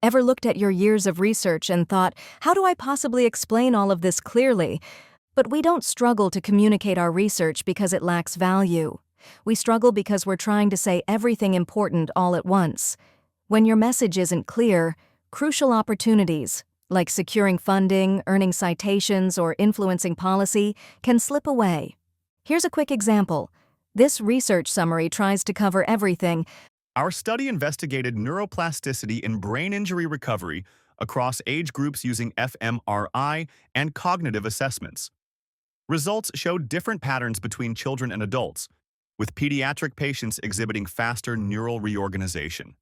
Ever looked at your years of research and thought, how do I possibly explain all of this clearly? But we don't struggle to communicate our research because it lacks value. We struggle because we're trying to say everything important all at once. When your message isn't clear, crucial opportunities, like securing funding, earning citations, or influencing policy, can slip away. Here's a quick example. This research summary tries to cover everything. Our study investigated neuroplasticity in brain injury recovery across age groups using fMRI and cognitive assessments. Results showed different patterns between children and adults, with pediatric patients exhibiting faster neural reorganization.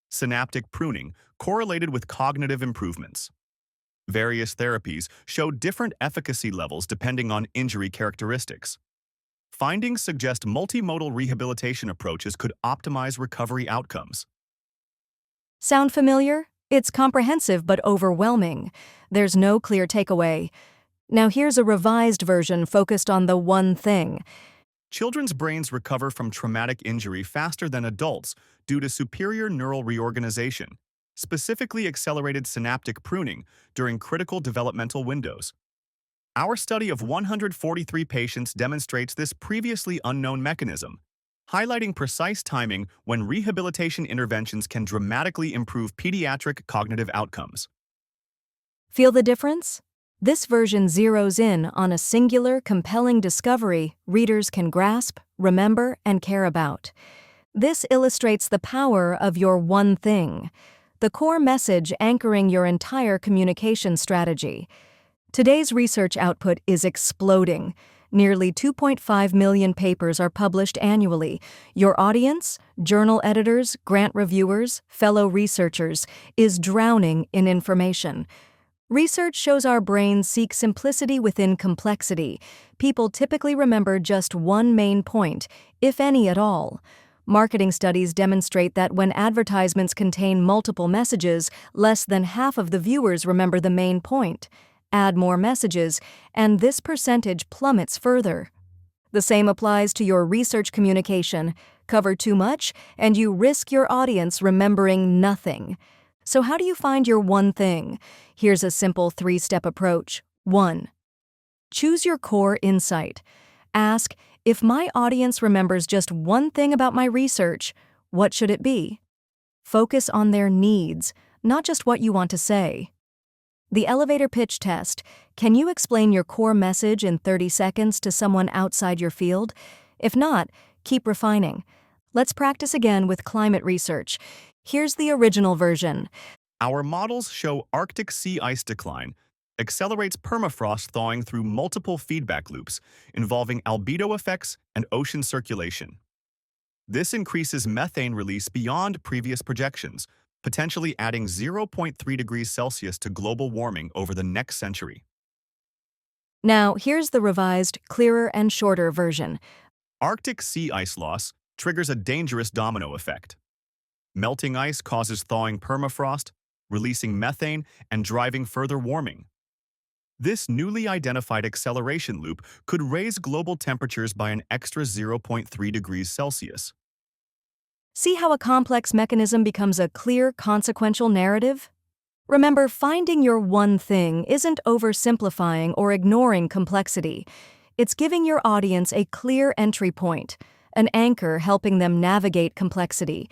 Synaptic pruning correlated with cognitive improvements. Various therapies showed different efficacy levels depending on injury characteristics. Findings suggest multimodal rehabilitation approaches could optimize recovery outcomes. Sound familiar? It's comprehensive but overwhelming. There's no clear takeaway. Now here's a revised version focused on the one thing. Children's brains recover from traumatic injury faster than adults due to superior neural reorganization, specifically accelerated synaptic pruning during critical developmental windows. Our study of 143 patients demonstrates this previously unknown mechanism, highlighting precise timing when rehabilitation interventions can dramatically improve pediatric cognitive outcomes. Feel the difference? This version zeroes in on a singular, compelling discovery readers can grasp, remember, and care about. This illustrates the power of your one thing, the core message anchoring your entire communication strategy. Today's research output is exploding. Nearly 2.5 million papers are published annually. Your audience, journal editors, grant reviewers, fellow researchers, is drowning in information. Research shows our brains seek simplicity within complexity. People typically remember just one main point, if any at all. Marketing studies demonstrate that when advertisements contain multiple messages, less than half of the viewers remember the main point. Add more messages, and this percentage plummets further. The same applies to your research communication. Cover too much, and you risk your audience remembering nothing. So how do you find your one thing? Here's a simple 3-step approach. 1. Choose your core insight. Ask, if my audience remembers just one thing about my research, what should it be? Focus on their needs, not just what you want to say. The elevator pitch test. Can you explain your core message in 30 seconds to someone outside your field? If not, keep refining. Let's practice again with climate research. Here's the original version. Our models show Arctic sea ice decline accelerates permafrost thawing through multiple feedback loops involving albedo effects and ocean circulation. This increases methane release beyond previous projections, potentially adding 0.3 degrees Celsius to global warming over the next century. Now, here's the revised, clearer and shorter version. Arctic sea ice loss triggers a dangerous domino effect. Melting ice causes thawing permafrost, releasing methane and driving further warming. This newly identified acceleration loop could raise global temperatures by an extra 0.3 degrees Celsius. See how a complex mechanism becomes a clear, consequential narrative? Remember, finding your one thing isn't oversimplifying or ignoring complexity. It's giving your audience a clear entry point, an anchor helping them navigate complexity.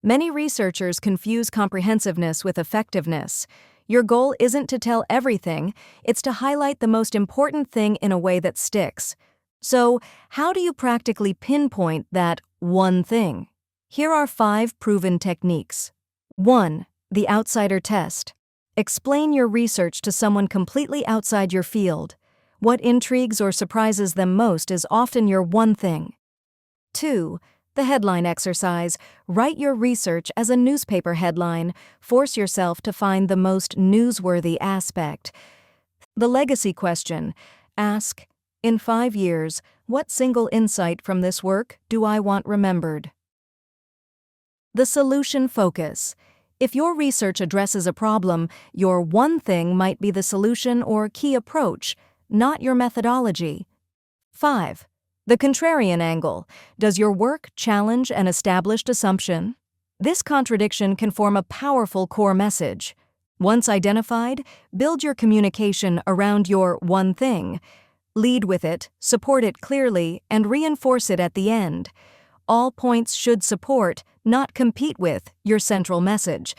Many researchers confuse comprehensiveness with effectiveness. Your goal isn't to tell everything, it's to highlight the most important thing in a way that sticks. So, how do you practically pinpoint that one thing? Here are 5 proven techniques. 1. The outsider test. Explain your research to someone completely outside your field. What intrigues or surprises them most is often your one thing. 2. The headline exercise. Write your research as a newspaper headline. Force yourself to find the most newsworthy aspect. The legacy question. Ask, in 5 years, what single insight from this work do I want remembered? The solution focus. If your research addresses a problem, your one thing might be the solution or key approach, not your methodology. 5. The contrarian angle. Does your work challenge an established assumption? This contradiction can form a powerful core message. Once identified, build your communication around your one thing. Lead with it, support it clearly, and reinforce it at the end. All points should support, not compete with, your central message.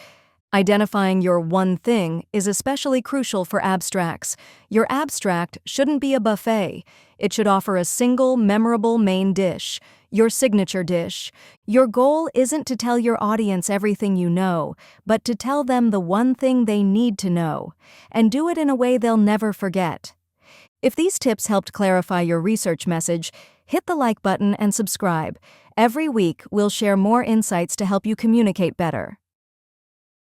Identifying your one thing is especially crucial for abstracts. Your abstract shouldn't be a buffet. It should offer a single, memorable main dish, your signature dish. Your goal isn't to tell your audience everything you know, but to tell them the one thing they need to know, and do it in a way they'll never forget. If these tips helped clarify your research message, hit the like button and subscribe. Every week, we'll share more insights to help you communicate better.